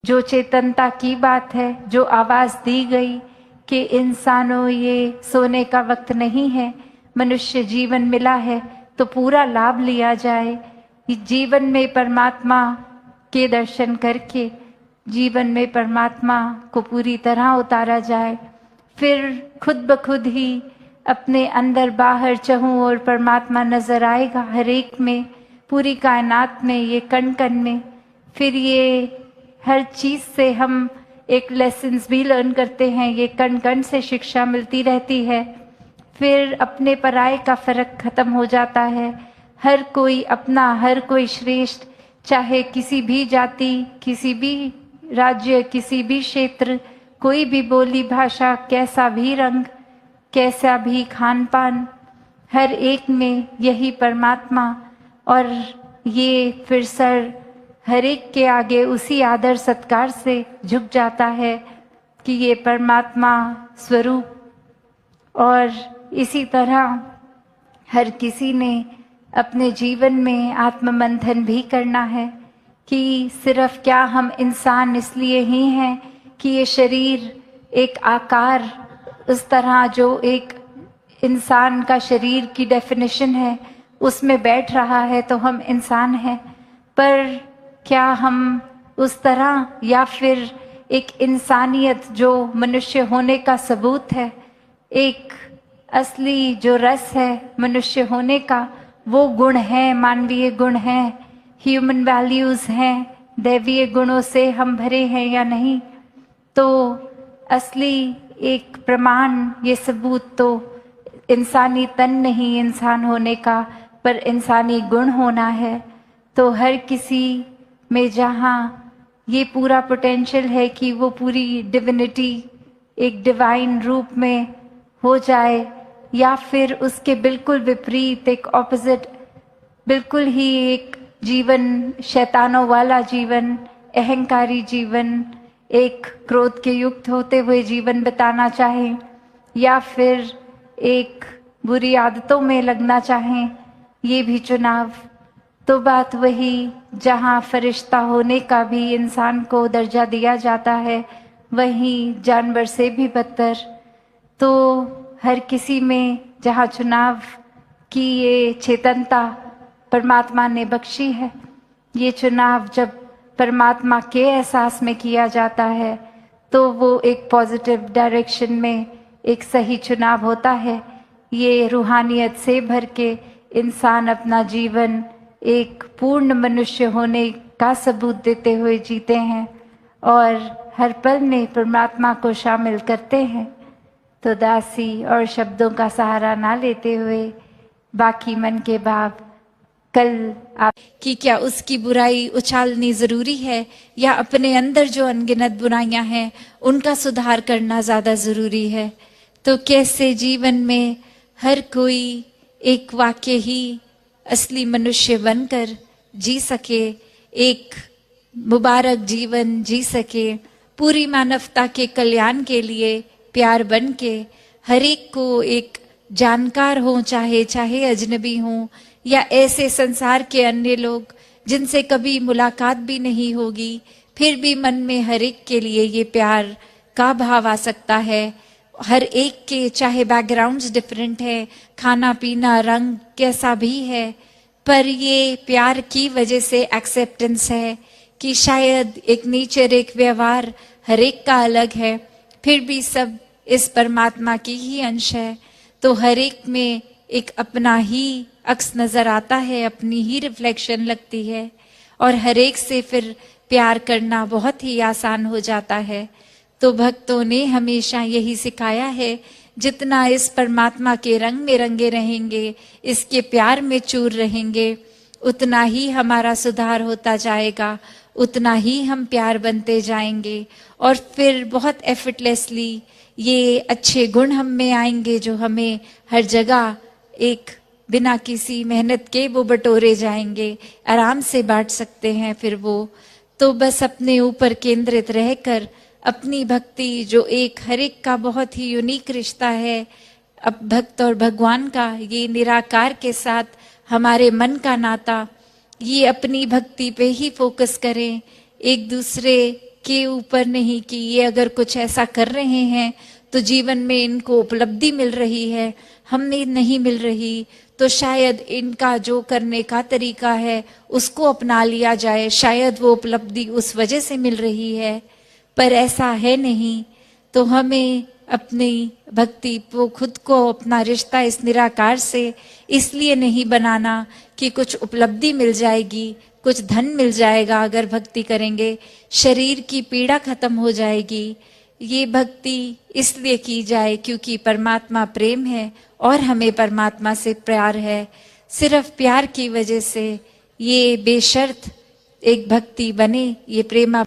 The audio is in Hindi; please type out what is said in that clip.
जो चेतनता की बात है, जो आवाज दी गई कि इंसानों ये सोने का वक्त नहीं है, मनुष्य जीवन मिला है तो पूरा लाभ लिया जाए। जीवन में परमात्मा के दर्शन करके जीवन में परमात्मा को पूरी तरह उतारा जाए, फिर खुद ब खुद ही अपने अंदर बाहर चहूँ और परमात्मा नजर आएगा हर एक में, पूरी कायनात में, ये कण कण में। फिर ये हर चीज से हम एक लेसन्स भी लर्न करते हैं, ये कण कण से शिक्षा मिलती रहती है। फिर अपने पराये का फर्क खत्म हो जाता है, हर कोई अपना, हर कोई श्रेष्ठ, चाहे किसी भी जाति, किसी भी राज्य, किसी भी क्षेत्र, कोई भी बोली भाषा, कैसा भी रंग, कैसा भी खान पान, हर एक में यही परमात्मा। और ये फिर सर हर एक के आगे उसी आदर सत्कार से झुक जाता है कि ये परमात्मा स्वरूप। और इसी तरह हर किसी ने अपने जीवन में आत्ममंथन भी करना है कि सिर्फ क्या हम इंसान इसलिए ही हैं कि ये शरीर एक आकार उस तरह जो एक इंसान का शरीर की डेफिनेशन है उसमें बैठ रहा है तो हम इंसान हैं, पर क्या हम उस तरह, या फिर एक इंसानियत जो मनुष्य होने का सबूत है, एक असली जो रस है मनुष्य होने का, वो गुण है, मानवीय गुण है, ह्यूमन वैल्यूज हैं, दैवीय गुणों से हम भरे हैं या नहीं। तो असली एक प्रमाण, ये सबूत तो इंसानी तन नहीं इंसान होने का, पर इंसानी गुण होना है। तो हर किसी में जहाँ ये पूरा पोटेंशियल है कि वो पूरी डिविनिटी एक डिवाइन रूप में हो जाए, या फिर उसके बिल्कुल विपरीत एक ऑपोजिट, बिल्कुल ही एक जीवन शैतानों वाला जीवन, अहंकारी जीवन, एक क्रोध के युक्त होते हुए जीवन बिताना चाहें, या फिर एक बुरी आदतों में लगना चाहें, ये भी चुनाव। तो बात वही, जहाँ फरिश्ता होने का भी इंसान को दर्जा दिया जाता है, वहीं जानवर से भी बदतर। तो हर किसी में जहाँ चुनाव की ये चेतनता परमात्मा ने बख्शी है, ये चुनाव जब परमात्मा के एहसास में किया जाता है तो वो एक पॉजिटिव डायरेक्शन में एक सही चुनाव होता है। ये रूहानियत से भर के इंसान अपना जीवन एक पूर्ण मनुष्य होने का सबूत देते हुए जीते हैं और हर पल में परमात्मा को शामिल करते हैं। तो दासी और शब्दों का सहारा ना लेते हुए बाकी मन के भाव कल आप कि क्या उसकी बुराई उछालनी जरूरी है या अपने अंदर जो अनगिनत बुराइयां हैं उनका सुधार करना ज्यादा जरूरी है। तो कैसे जीवन में हर कोई एक वाक्य ही असली मनुष्य बनकर जी सके, एक मुबारक जीवन जी सके, पूरी मानवता के कल्याण के लिए प्यार बन के हर एक को एक जानकार हो, चाहे चाहे अजनबी हो या ऐसे संसार के अन्य लोग जिनसे कभी मुलाकात भी नहीं होगी, फिर भी मन में हर एक के लिए ये प्यार का भाव आ सकता है। हर एक के चाहे बैकग्राउंड्स डिफरेंट है, खाना पीना रंग कैसा भी है, पर ये प्यार की वजह से एक्सेप्टेंस है कि शायद एक नेचर, एक व्यवहार हर एक का अलग है, फिर भी सब इस परमात्मा की ही अंश है। तो हर एक में एक अपना ही अक्स नजर आता है, अपनी ही रिफ्लेक्शन लगती है और हर एक से फिर प्यार करना बहुत ही आसान हो जाता है। तो भक्तों ने हमेशा यही सिखाया है, जितना इस परमात्मा के रंग में रंगे रहेंगे, इसके प्यार में चूर रहेंगे, उतना ही हमारा सुधार होता जाएगा, उतना ही हम प्यार बनते जाएंगे और फिर बहुत एफर्टलेसली ये अच्छे गुण हम में आएंगे जो हमें हर जगह एक बिना किसी मेहनत के वो बटोरे जाएंगे, आराम से बांट सकते हैं फिर वो। तो बस अपने ऊपर केंद्रित रहकर अपनी भक्ति जो एक हर एक का बहुत ही यूनिक रिश्ता है, अब भक्त और भगवान का, ये निराकार के साथ हमारे मन का नाता, ये अपनी भक्ति पे ही फोकस करें, एक दूसरे के ऊपर नहीं कि ये अगर कुछ ऐसा कर रहे हैं तो जीवन में इनको उपलब्धि मिल रही है, हमें नहीं मिल रही, तो शायद इनका जो करने का तरीका है उसको अपना लिया जाए, शायद वो उपलब्धि उस वजह से मिल रही है। पर ऐसा है नहीं। तो हमें अपनी भक्ति वो खुद को, अपना रिश्ता इस निराकार से इसलिए नहीं बनाना कि कुछ उपलब्धि मिल जाएगी, कुछ धन मिल जाएगा अगर भक्ति करेंगे, शरीर की पीड़ा खत्म हो जाएगी। ये भक्ति इसलिए की जाए क्योंकि परमात्मा प्रेम है और हमें परमात्मा से प्यार है। सिर्फ प्यार की वजह से ये बेशर्त एक भक्ति बने, ये प्रेमा